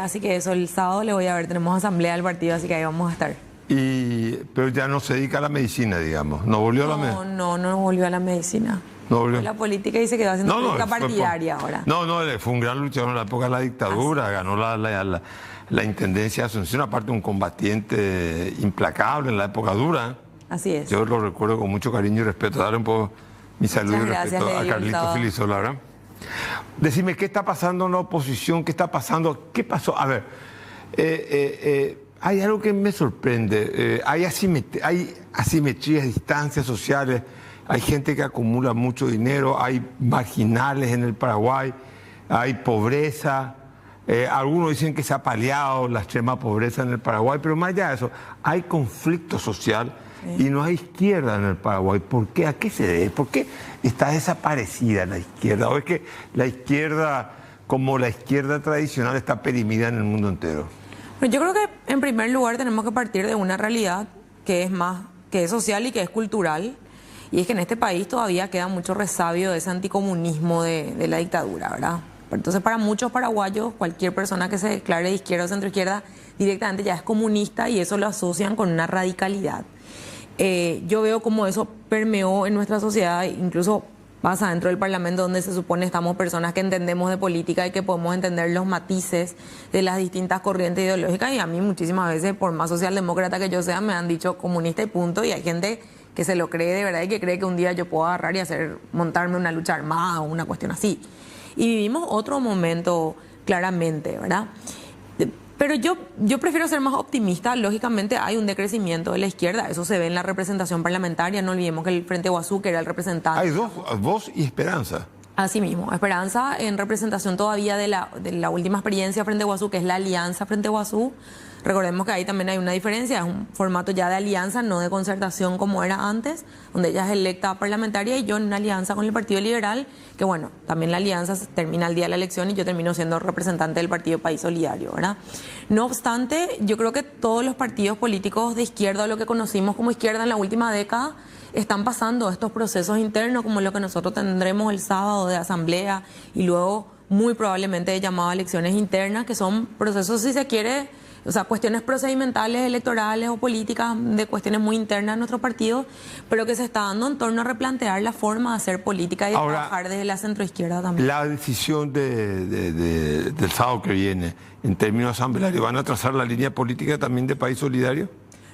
Speaker 3: Así que eso, el sábado le voy a ver, tenemos asamblea del partido, así que ahí vamos a estar.
Speaker 1: Pero ya no se dedica a la medicina, digamos, ¿no volvió a la medicina?
Speaker 3: No volvió a la medicina.
Speaker 1: No volvió.
Speaker 3: La política y se quedó haciendo política partidaria ahora.
Speaker 1: No, fue un gran luchador en la época de la dictadura, ganó la intendencia de Asunción, aparte un combatiente implacable en la época dura.
Speaker 3: Así es.
Speaker 1: Yo lo recuerdo con mucho cariño y respeto. Darle un poco mi saludo y respeto a Carlito Filisola, ¿verdad? Decime, ¿qué está pasando en la oposición? ¿Qué está pasando? ¿Qué pasó? A ver, hay algo que me sorprende. Hay asimetrías, distancias sociales. Hay gente que acumula mucho dinero, hay marginales en el Paraguay, hay pobreza. Algunos dicen que se ha paliado la extrema pobreza en el Paraguay, pero más allá de eso, hay conflicto social y no hay izquierda en el Paraguay. ¿Por qué? ¿A qué se debe? ¿Por qué está desaparecida la izquierda? ¿O es que la izquierda, como la izquierda tradicional, está perimida en el mundo entero?
Speaker 3: Yo creo que en primer lugar tenemos que partir de una realidad que es social y que es cultural. Y es que en este país todavía queda mucho resabio de ese anticomunismo de la dictadura, ¿verdad? Entonces, para muchos paraguayos, cualquier persona que se declare de izquierda o centroizquierda directamente ya es comunista y eso lo asocian con una radicalidad. Yo veo cómo eso permeó en nuestra sociedad, incluso pasa dentro del Parlamento, donde se supone estamos personas que entendemos de política y que podemos entender los matices de las distintas corrientes ideológicas. Y a mí muchísimas veces, por más socialdemócrata que yo sea, me han dicho comunista y punto, y hay gente que se lo cree de verdad y que cree que un día yo puedo agarrar y montarme una lucha armada o una cuestión así. Y vivimos otro momento claramente, ¿verdad? Pero yo prefiero ser más optimista. Lógicamente hay un decrecimiento de la izquierda, eso se ve en la representación parlamentaria. No olvidemos que el Frente Guazú, que era el representante...
Speaker 1: Hay dos, Voz y Esperanza.
Speaker 3: Así mismo, esperanza en representación todavía de la última experiencia Frente Guazú, que es la alianza Frente Guazú. Recordemos que ahí también hay una diferencia, es un formato ya de alianza, no de concertación como era antes, donde ella es electa parlamentaria y yo en una alianza con el Partido Liberal, que bueno, también la alianza termina el día de la elección y yo termino siendo representante del Partido País Solidario, ¿verdad? No obstante, yo creo que todos los partidos políticos de izquierda, lo que conocimos como izquierda en la última década, están pasando estos procesos internos como lo que nosotros tendremos el sábado de asamblea y luego muy probablemente de llamado a elecciones internas, que son procesos, si se quiere, o sea, cuestiones procedimentales, electorales o políticas, de cuestiones muy internas de nuestro partido, pero que se está dando en torno a replantear la forma de hacer política y de trabajar desde la centroizquierda también.
Speaker 1: La decisión del sábado que viene, en términos asamblearios, ¿van a trazar la línea política también de País Solidario?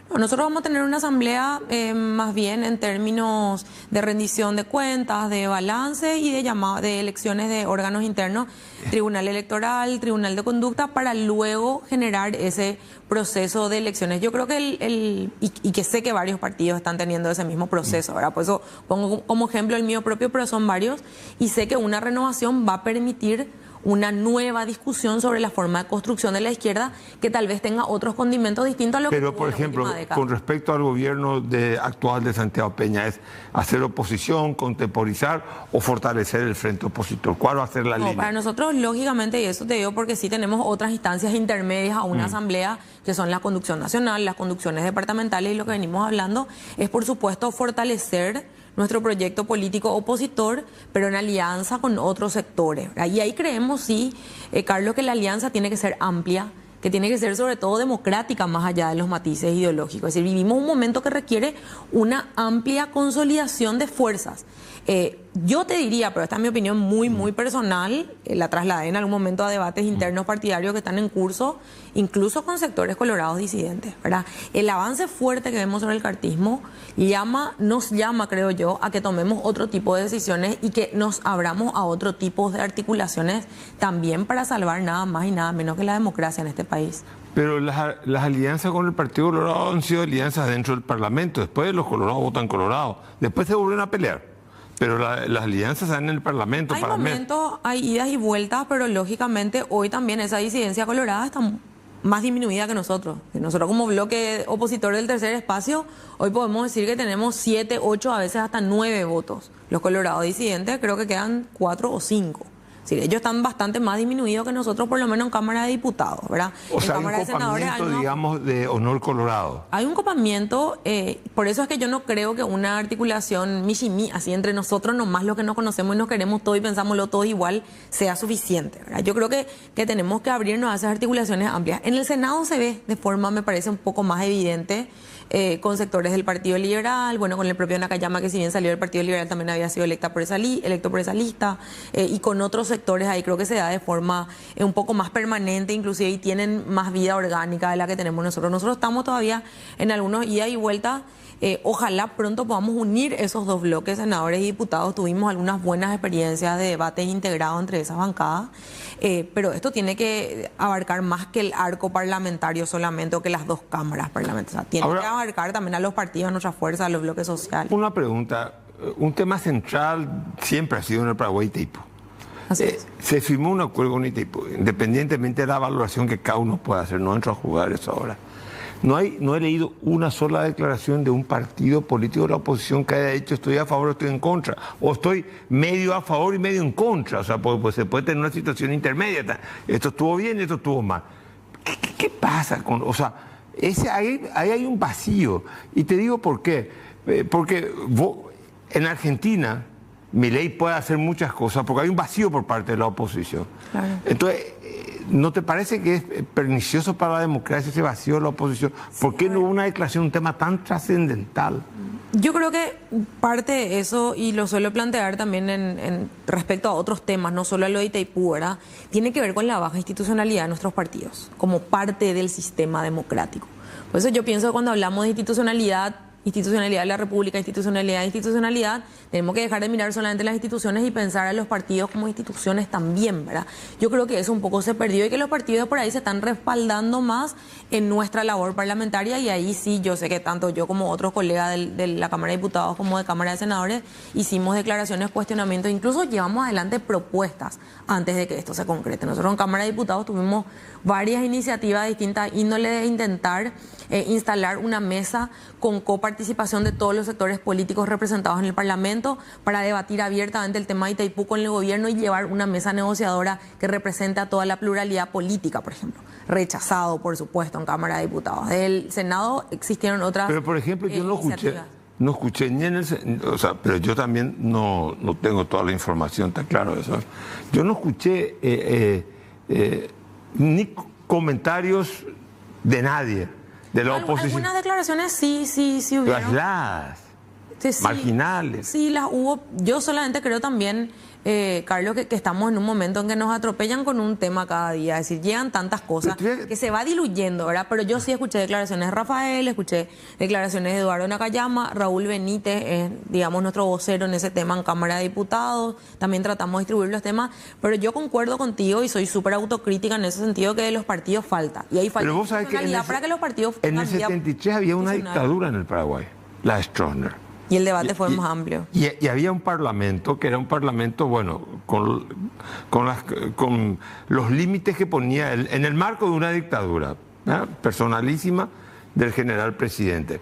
Speaker 3: Nosotros vamos a tener una asamblea más bien en términos de rendición de cuentas, de balance y de elecciones de órganos internos, Tribunal Electoral, Tribunal de Conducta, para luego generar ese proceso de elecciones. Yo creo que y que sé que varios partidos están teniendo ese mismo proceso, ¿verdad? Por eso pongo como ejemplo el mío propio, pero son varios, y sé que una renovación va a permitir una nueva discusión sobre la forma de construcción de la izquierda que tal vez tenga otros condimentos distintos a lo que
Speaker 1: Pero, por ejemplo, con respecto al gobierno actual de Santiago Peña, ¿es hacer oposición, contemporizar o fortalecer el frente opositor? ¿Cuál va a ser la línea?
Speaker 3: Para nosotros, lógicamente, y eso te digo porque sí tenemos otras instancias intermedias a una asamblea, que son la conducción nacional, las conducciones departamentales, y lo que venimos hablando es, por supuesto, fortalecer nuestro proyecto político opositor, pero en alianza con otros sectores. Y ahí creemos, sí, Carlos, que la alianza tiene que ser amplia, que tiene que ser sobre todo democrática, más allá de los matices ideológicos. Es decir, vivimos un momento que requiere una amplia consolidación de fuerzas. Yo te diría, pero esta es mi opinión muy personal, la trasladé en algún momento a debates internos partidarios que están en curso, incluso con sectores colorados disidentes, ¿verdad? El avance fuerte que vemos sobre el cartismo nos llama, creo yo, a que tomemos otro tipo de decisiones y que nos abramos a otro tipo de articulaciones también para salvar nada más y nada menos que la democracia en este país.
Speaker 1: Pero las alianzas con el Partido Colorado han sido alianzas dentro del Parlamento. Después los colorados votan colorado. Después se vuelven a pelear. Pero las alianzas están en el Parlamento.
Speaker 3: Hay momentos, hay idas y vueltas, pero lógicamente hoy también esa disidencia colorada está más disminuida que nosotros. Nosotros como bloque opositor del tercer espacio, hoy podemos decir que tenemos 7, 8, a veces hasta 9 votos. Los colorados disidentes creo que quedan 4 o 5. Es decir, ellos están bastante más disminuidos que nosotros, por lo menos en Cámara de Diputados, ¿verdad?
Speaker 1: O sea, hay un copamiento, digamos, de honor colorado.
Speaker 3: Hay un copamiento, por eso es que yo no creo que una articulación michimí, así entre nosotros nomás los que nos conocemos y nos queremos todos y pensámoslo todos igual, sea suficiente, ¿verdad? Yo creo que tenemos que abrirnos a esas articulaciones amplias. En el Senado se ve de forma, me parece, un poco más evidente, con sectores del Partido Liberal, bueno, con el propio Nakayama, que si bien salió del Partido Liberal también había sido electo por esa lista, y con otros sectores ahí creo que se da de forma un poco más permanente, inclusive, y tienen más vida orgánica de la que tenemos nosotros. Nosotros estamos todavía en algunos ida y vuelta. Ojalá pronto podamos unir esos dos bloques, senadores y diputados. Tuvimos algunas buenas experiencias de debates integrados entre esas bancadas, pero esto tiene que abarcar más que el arco parlamentario solamente, o que las dos cámaras parlamentarias. Tiene que abarcar también a los partidos, a nuestra fuerza, a los bloques sociales.
Speaker 1: Una pregunta, un tema central siempre ha sido en el Paraguay Itaipu.
Speaker 3: Así es.
Speaker 1: Se firmó un acuerdo con Itaipu, independientemente de la valoración que cada uno pueda hacer, no entro a jugar eso ahora. No he leído una sola declaración de un partido político de la oposición que haya dicho estoy a favor o estoy en contra, o estoy medio a favor y medio en contra. O sea, pues se puede tener una situación intermedia. Esto estuvo bien y esto estuvo mal. ¿Qué pasa con...? O sea, ahí hay un vacío. Y te digo por qué. Porque en Argentina, Milei puede hacer muchas cosas porque hay un vacío por parte de la oposición. Claro. Entonces, ¿no te parece que es pernicioso para la democracia ese vacío de la oposición? ¿Por qué no hubo una declaración, un tema tan trascendental?
Speaker 3: Yo creo que parte de eso, y lo suelo plantear también en respecto a otros temas, no solo a lo de Itaipú, ¿verdad?, tiene que ver con la baja institucionalidad de nuestros partidos, como parte del sistema democrático. Por eso yo pienso que cuando hablamos de institucionalidad de la República, institucionalidad, tenemos que dejar de mirar solamente las instituciones y pensar a los partidos como instituciones también, ¿verdad? Yo creo que eso un poco se perdió y que los partidos por ahí se están respaldando más en nuestra labor parlamentaria, y ahí sí yo sé que tanto yo como otros colegas de la Cámara de Diputados como de Cámara de Senadores hicimos declaraciones, cuestionamientos, incluso llevamos adelante propuestas antes de que esto se concrete. Nosotros en Cámara de Diputados tuvimos varias iniciativas de distintas índole de intentar instalar una mesa con coparticipación de todos los sectores políticos representados en el Parlamento para debatir abiertamente el tema de Itaipú con el gobierno y llevar una mesa negociadora que represente a toda la pluralidad política, por ejemplo. Rechazado, por supuesto, en Cámara de Diputados. Del Senado existieron otras.
Speaker 1: Pero, por ejemplo, yo no escuché ni en el... O sea, pero yo también no tengo toda la información, está claro eso. Yo no escuché ni comentarios de nadie, de la oposición.
Speaker 3: Algunas declaraciones sí hubieron.
Speaker 1: Aisladas,
Speaker 3: sí,
Speaker 1: marginales.
Speaker 3: Sí, las hubo. Yo solamente creo también, Carlos, que estamos en un momento en que nos atropellan con un tema cada día. Es decir, llegan tantas cosas que se va diluyendo, ¿verdad? Pero yo sí escuché declaraciones de Rafael, escuché declaraciones de Eduardo Nakayama, Raúl Benítez es, digamos, nuestro vocero en ese tema en Cámara de Diputados. También tratamos de distribuir los temas. Pero yo concuerdo contigo y soy súper autocrítica en ese sentido, que de los partidos falta. Y ahí falta personalidad para que los partidos...
Speaker 1: En el 73 había una dictadura en el Paraguay, la de Stroessner.
Speaker 3: Y el debate fue más amplio.
Speaker 1: Y había un parlamento que era un parlamento, bueno, con los límites que ponía él, en el marco de una dictadura, ¿eh? Personalísima del general presidente.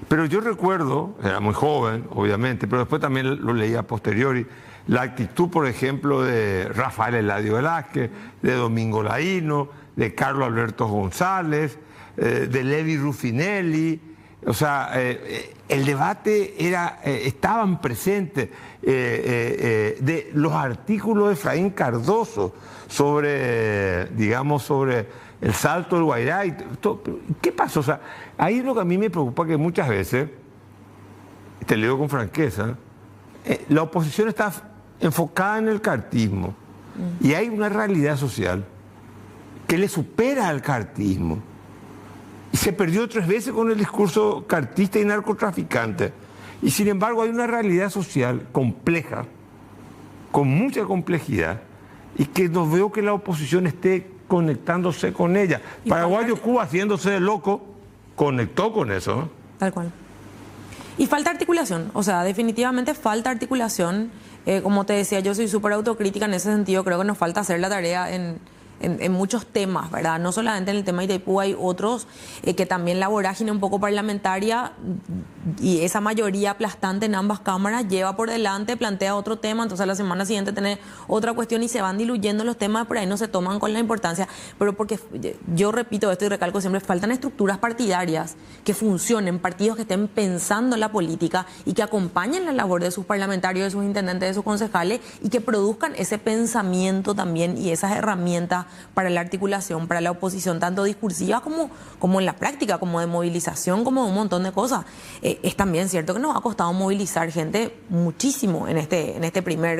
Speaker 1: Pero yo recuerdo, era muy joven, obviamente, pero después también lo leía a posteriori, la actitud, por ejemplo, de Rafael Eladio Velázquez, de Domingo Laíno, de Carlos Alberto González, de Levi Ruffinelli. O sea, el debate estaban presentes de los artículos de Efraín Cardoso sobre, digamos, sobre el Salto del Guairá. ¿Qué pasó? O sea, ahí es lo que a mí me preocupa, que muchas veces, te lo digo con franqueza, la oposición está enfocada en el cartismo y hay una realidad social que le supera al cartismo. Y se perdió 3 veces con el discurso cartista y narcotraficante. Y sin embargo hay una realidad social compleja, con mucha complejidad, y que no veo que la oposición esté conectándose con ella. Paraguayo Cuba, haciéndose de loco, conectó con eso, ¿no?
Speaker 3: Tal cual. Y falta articulación, o sea, definitivamente falta articulación. Como te decía, yo soy súper autocrítica en ese sentido, creo que nos falta hacer la tarea en muchos temas, ¿verdad? No solamente en el tema de Itaipú, hay otros que también la vorágine un poco parlamentaria y esa mayoría aplastante en ambas cámaras lleva por delante, plantea otro tema, entonces la semana siguiente tiene otra cuestión y se van diluyendo los temas, por ahí no se toman con la importancia, pero porque yo repito esto y recalco siempre, faltan estructuras partidarias que funcionen, partidos que estén pensando en la política y que acompañen la labor de sus parlamentarios, de sus intendentes, de sus concejales y que produzcan ese pensamiento también y esas herramientas para la articulación, para la oposición, tanto discursiva como en la práctica, como de movilización, como un montón de cosas. Es también cierto que nos ha costado movilizar gente muchísimo en este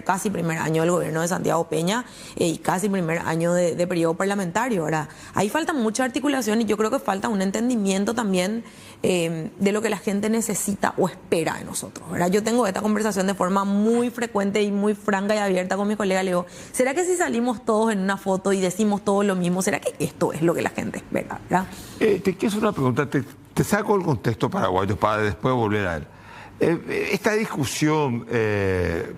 Speaker 3: casi primer año del gobierno de Santiago Peña y casi primer año de periodo parlamentario, ¿verdad? Ahí falta mucha articulación y yo creo que falta un entendimiento también de lo que la gente necesita o espera de nosotros, ¿verdad? Yo tengo esta conversación de forma muy frecuente y muy franca y abierta con mi colega. Le digo, ¿será que si salimos todos en una foto y decimos todo lo mismo, será que esto es lo que la gente espera, ¿verdad?
Speaker 1: Te quiero hacer una pregunta, te saco el contexto paraguayo para después volver a él. Esta discusión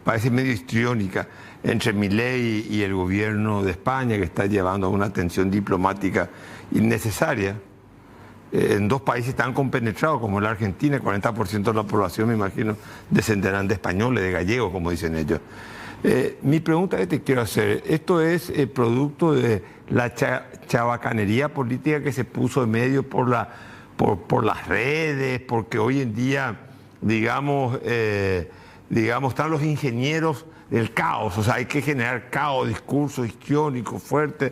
Speaker 1: parece medio histriónica entre Milei y el gobierno de España, que está llevando a una tensión diplomática innecesaria en 2 países tan compenetrados como la Argentina. El 40% de la población, me imagino, descenderán de españoles, de gallegos, como dicen ellos. Mi pregunta que te quiero hacer, ¿esto es producto de la chabacanería política que se puso en medio por las redes? Porque hoy en día, digamos, están los ingenieros del caos, o sea, hay que generar caos, discursos histriónicos fuertes,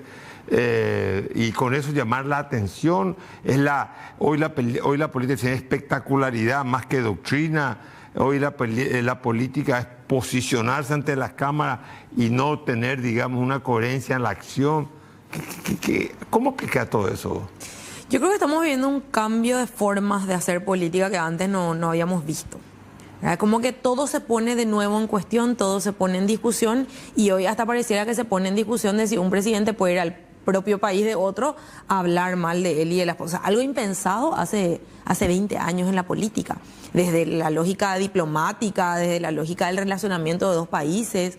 Speaker 1: y con eso llamar la atención. Hoy la política tiene espectacularidad más que doctrina. Hoy la política es posicionarse ante las cámaras y no tener, digamos, una coherencia en la acción. ¿Cómo explica todo eso?
Speaker 3: Yo creo que estamos viviendo un cambio de formas de hacer política que antes no habíamos visto. Como que todo se pone de nuevo en cuestión, todo se pone en discusión y hoy hasta pareciera que se pone en discusión de si un presidente puede ir al propio país de otro, hablar mal de él y de la esposa. Algo impensado hace 20 años en la política, desde la lógica diplomática, desde la lógica del relacionamiento de dos países,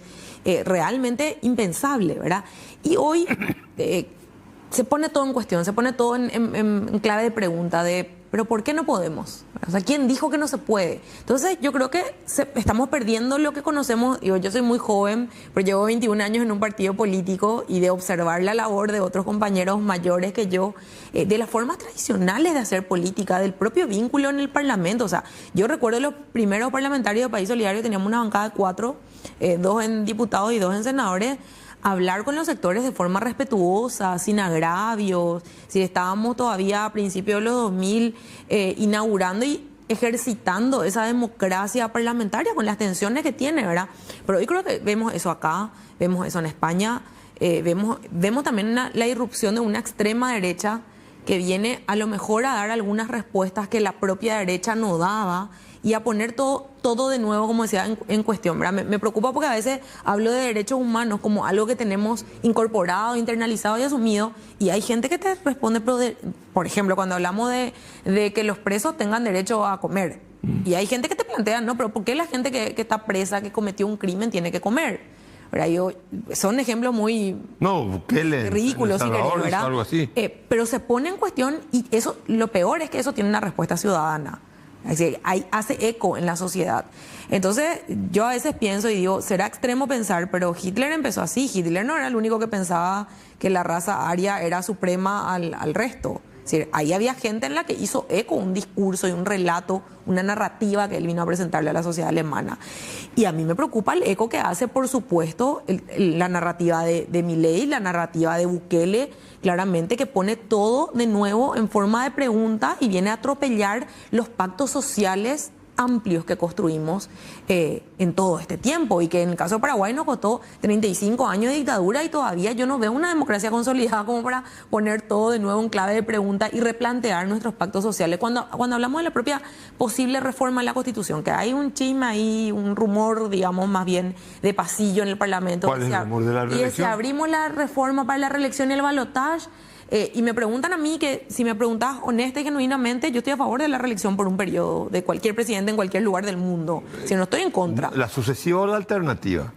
Speaker 3: realmente impensable, ¿verdad? Y hoy se pone todo en cuestión, se pone todo en clave de pregunta de, ¿pero por qué no podemos? O sea, ¿quién dijo que no se puede? Entonces, yo creo que estamos perdiendo lo que conocemos. Digo, yo soy muy joven, pero llevo 21 años en un partido político y de observar la labor de otros compañeros mayores que yo, de las formas tradicionales de hacer política, del propio vínculo en el Parlamento. O sea, yo recuerdo los primeros parlamentarios de País Solidario, teníamos una bancada de 4, 2 en diputados y 2 en senadores, hablar con los sectores de forma respetuosa, sin agravios. Si estábamos todavía a principios de los 2000 inaugurando y ejercitando esa democracia parlamentaria con las tensiones que tiene, ¿verdad? Pero hoy creo que vemos eso acá, vemos eso en España, vemos también la irrupción de una extrema derecha que viene a lo mejor a dar algunas respuestas que la propia derecha no daba y a poner todo de nuevo, como decía, en cuestión, ¿verdad? Me preocupa porque a veces hablo de derechos humanos como algo que tenemos incorporado, internalizado y asumido, y hay gente que te responde, por ejemplo, cuando hablamos de que los presos tengan derecho a comer, y hay gente que te plantea, no, pero ¿por qué la gente que está presa, que cometió un crimen, tiene que comer? ¿Verdad? Son ejemplos muy ridículos, ¿verdad?
Speaker 1: Algo así.
Speaker 3: Pero se pone en cuestión, y eso, lo peor es que eso tiene una respuesta ciudadana. Es decir, hace eco en la sociedad. Entonces, yo a veces pienso y digo, será extremo pensar, pero Hitler empezó así. Hitler no era el único que pensaba que la raza aria era suprema al resto. Es decir, ahí había gente en la que hizo eco, un discurso y un relato, una narrativa que él vino a presentarle a la sociedad alemana. Y a mí me preocupa el eco que hace, por supuesto, la narrativa de Milei, la narrativa de Bukele, claramente, que pone todo de nuevo en forma de pregunta y viene a atropellar los pactos sociales amplios que construimos en todo este tiempo, y que en el caso de Paraguay nos costó 35 años de dictadura y todavía yo no veo una democracia consolidada como para poner todo de nuevo en clave de pregunta y replantear nuestros pactos sociales. Cuando hablamos de la propia posible reforma de la Constitución, que hay un chisme ahí, un rumor, digamos, más bien de pasillo en el Parlamento.
Speaker 1: ¿Cuál es el rumor de la reelección?
Speaker 3: Y si abrimos la reforma para la reelección y el balotaje, y me preguntan a mí, que si me preguntas honesta y genuinamente, yo estoy a favor de la reelección por un periodo de cualquier presidente en cualquier lugar del mundo. Si no estoy en contra.
Speaker 1: ¿La sucesiva o la alternativa?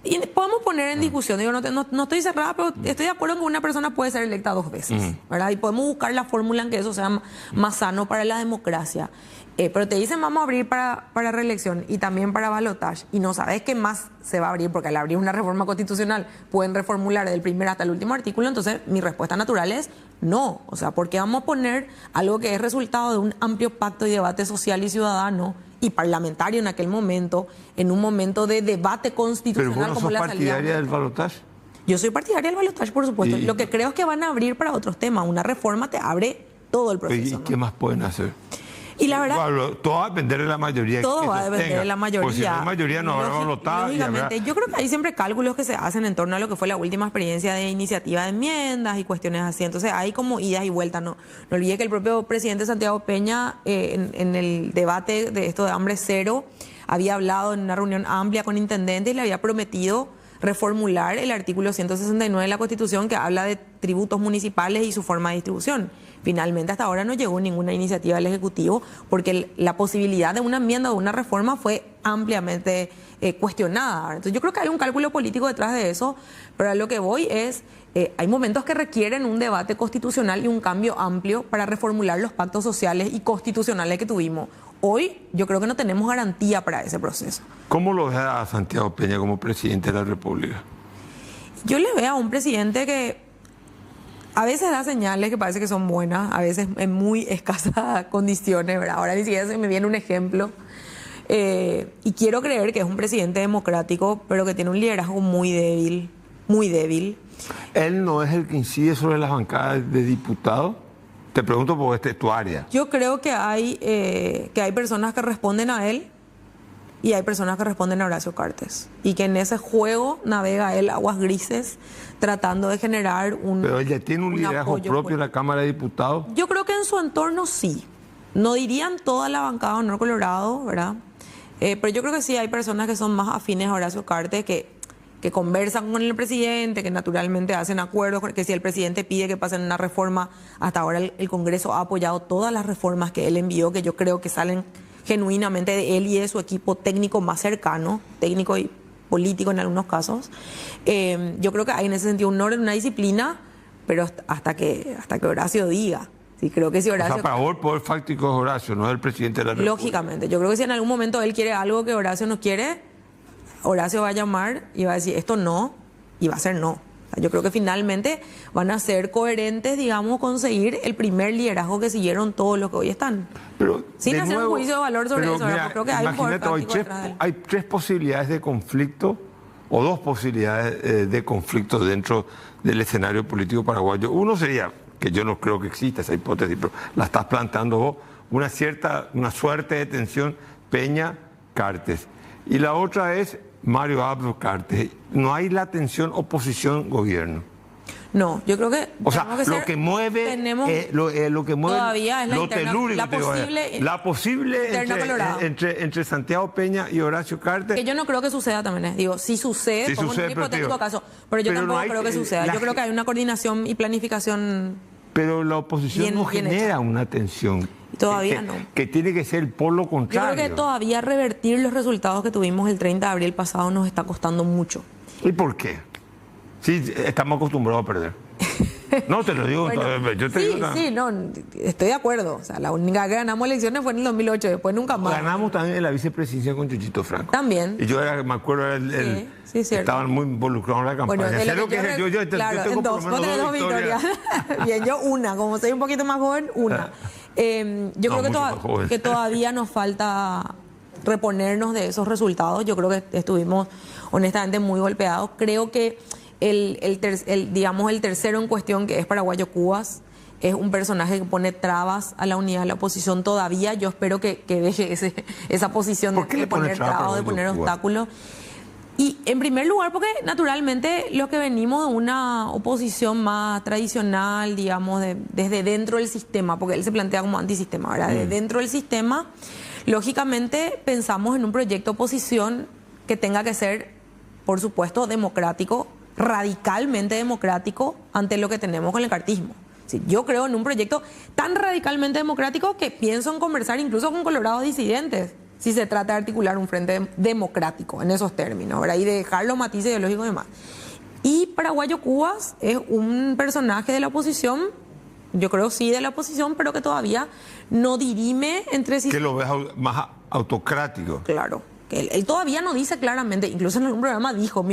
Speaker 3: Y podemos poner en discusión, digo, no estoy cerrada, pero estoy de acuerdo en que una persona puede ser electa 2 veces, ¿verdad? Y podemos buscar la fórmula en que eso sea más sano para la democracia. Pero te dicen, vamos a abrir para reelección y también para balotaje, y no sabes qué más se va a abrir, porque al abrir una reforma constitucional pueden reformular del primer hasta el último artículo. Entonces mi respuesta natural es no. O sea, ¿por qué vamos a poner algo que es resultado de un amplio pacto y debate social y ciudadano y parlamentario en aquel momento, en un momento de debate constitucional?
Speaker 1: ¿Pero vos no
Speaker 3: como
Speaker 1: sos
Speaker 3: la salida?
Speaker 1: partidaria del balotaje?
Speaker 3: Yo soy partidaria del balotaje, por supuesto. Lo que creo es que van a abrir para otros temas. Una reforma te abre todo el proceso.
Speaker 1: ¿Y qué más pueden hacer?
Speaker 3: Y la verdad,
Speaker 1: bueno, todo va a depender de la mayoría.
Speaker 3: Todo va a depender de la mayoría.
Speaker 1: Porque si no hay mayoría, no habrá voluntad.
Speaker 3: Lógicamente, yo creo que hay siempre cálculos que se hacen en torno a lo que fue la última experiencia de iniciativa de enmiendas y cuestiones así. Entonces hay como idas y vueltas. No olvide que el propio presidente Santiago Peña, en el debate de esto de hambre cero, había hablado en una reunión amplia con intendentes y le había prometido reformular el artículo 169 de la Constitución, que habla de tributos municipales y su forma de distribución. Finalmente, hasta ahora no llegó ninguna iniciativa del Ejecutivo, porque la posibilidad de una enmienda o una reforma fue ampliamente cuestionada. Entonces yo creo que hay un cálculo político detrás de eso, pero a lo que voy es, hay momentos que requieren un debate constitucional y un cambio amplio para reformular los pactos sociales y constitucionales que tuvimos. Hoy yo creo que no tenemos garantía para ese proceso.
Speaker 1: ¿Cómo lo ve a Santiago Peña como presidente de la República?
Speaker 3: Yo le veo a un presidente que a veces da señales que parece que son buenas, a veces en muy escasas condiciones, ¿verdad? Ahora ni siquiera se me viene un ejemplo. Y quiero creer que es un presidente democrático, pero que tiene un liderazgo muy débil, muy débil.
Speaker 1: ¿Él no es el que incide sobre las bancadas de diputados? Te pregunto porque esta es tu área.
Speaker 3: Yo creo que hay personas que responden a él y hay personas que responden a Horacio Cartes. Y que en ese juego navega él aguas grises tratando de generar un...
Speaker 1: Pero él ya tiene un liderazgo propio en la Cámara de Diputados.
Speaker 3: Yo creo que en su entorno sí. No dirían toda la bancada de Honor Colorado, ¿verdad? Pero yo creo que sí hay personas que son más afines a Horacio Cartes, que que conversan con el presidente, que naturalmente hacen acuerdos, que si el presidente pide que pasen una reforma, hasta ahora el Congreso ha apoyado todas las reformas que él envió, que yo creo que salen genuinamente de él y de su equipo técnico más cercano, técnico y político en algunos casos. Yo creo que hay en ese sentido un orden, una disciplina, pero hasta que Horacio diga. Sí, creo que si Horacio...
Speaker 1: O sea, para vos el poder fáctico es Horacio, no es el presidente de la República.
Speaker 3: Lógicamente, yo creo que si en algún momento él quiere algo que Horacio no quiere, Horacio va a llamar y va a decir esto no, y va a ser no. O sea, yo creo que finalmente van a ser coherentes, digamos, conseguir el primer liderazgo que siguieron todos los que hoy están.
Speaker 1: Pero,
Speaker 3: sin hacer un juicio de valor sobre eso,
Speaker 1: mira,
Speaker 3: creo que hay un poder fáctico detrás de él.
Speaker 1: Hay tres posibilidades de conflicto, o dos posibilidades de conflicto dentro del escenario político paraguayo. Uno sería, que yo no creo que exista esa hipótesis, pero la estás planteando vos, una suerte de tensión Peña-Cartes. Y la otra es Mario Abdo Cartes. No hay la tensión oposición-gobierno.
Speaker 3: No, yo creo que...
Speaker 1: O sea, lo que mueve
Speaker 3: todavía es
Speaker 1: lo telúrico,
Speaker 3: la posible
Speaker 1: entre Santiago Peña y Horacio Cartes.
Speaker 3: Que yo no creo que suceda también. Digo, sí sucede, como en un hipotético caso, pero yo tampoco creo que suceda. Yo creo que hay una coordinación y planificación.
Speaker 1: Pero la oposición no genera una tensión.
Speaker 3: Todavía no.
Speaker 1: Que tiene que ser el polo contrario.
Speaker 3: Yo creo que todavía revertir los resultados que tuvimos el 30 de abril pasado nos está costando mucho.
Speaker 1: ¿Y por qué? Sí, estamos acostumbrados a perder. No, te lo digo.
Speaker 3: Bueno,
Speaker 1: yo te digo
Speaker 3: no, estoy de acuerdo. O sea, la única que ganamos elecciones fue en el 2008, después nunca más.
Speaker 1: Ganamos también en la vicepresidencia con Chuchito Franco.
Speaker 3: También.
Speaker 1: Y yo me acuerdo, estaban muy involucrados en la campaña.
Speaker 3: Bueno, claro, en dos, vos tenés dos victorias. Bien, yo una, como soy un poquito más joven, una. Yo creo que todavía nos falta reponernos de esos resultados. Yo creo que estuvimos honestamente muy golpeados. Creo que el tercero en cuestión, que es Paraguayo Cubas, es un personaje que pone trabas a la unidad de la oposición todavía. Yo espero que deje esa posición de poner trabas, de poner obstáculos. Y en primer lugar, porque naturalmente los que venimos de una oposición más tradicional, digamos, desde dentro del sistema, porque él se plantea como antisistema, ¿verdad? Desde dentro del sistema, lógicamente pensamos en un proyecto de oposición que tenga que ser, por supuesto, democrático, radicalmente democrático ante lo que tenemos con el cartismo. Sí, yo creo en un proyecto tan radicalmente democrático que pienso en conversar incluso con colorados disidentes, si se trata de articular un frente democrático en esos términos, ¿verdad? Y de dejar los matices ideológicos y demás. Y Paraguayo Cubas es un personaje de la oposición, yo creo sí de la oposición, pero que todavía no dirime entre sí.
Speaker 1: Que lo ves más autocrático.
Speaker 3: Claro. Que él todavía no dice claramente, incluso en algún programa dijo,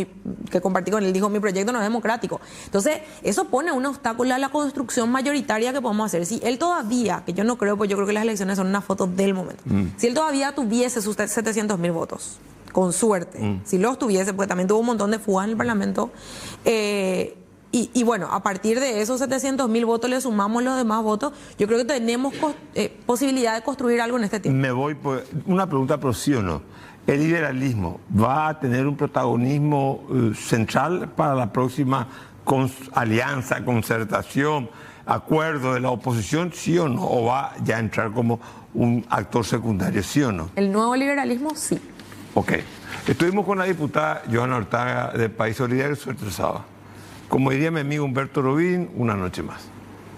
Speaker 3: que compartí con él, dijo, mi proyecto no es democrático. Entonces, eso pone un obstáculo a la construcción mayoritaria que podemos hacer. Si él todavía, que yo no creo, pues yo creo que las elecciones son una foto del momento, si él todavía tuviese sus 700.000 votos, con suerte, si los tuviese, porque también tuvo un montón de fugas en el Parlamento, y bueno, a partir de esos 700.000 votos le sumamos los demás votos, yo creo que tenemos posibilidad de construir algo en este tiempo.
Speaker 1: Me voy por una pregunta, pero sí o no. ¿El liberalismo va a tener un protagonismo central para la próxima alianza, concertación, acuerdo de la oposición, sí o no? ¿O va ya a entrar como un actor secundario, sí o no?
Speaker 3: El nuevo liberalismo, sí.
Speaker 1: Ok. Estuvimos con la diputada Johanna Ortaga de País Solidario, suerte el sábado. Como diría mi amigo Humberto Robín, una noche más.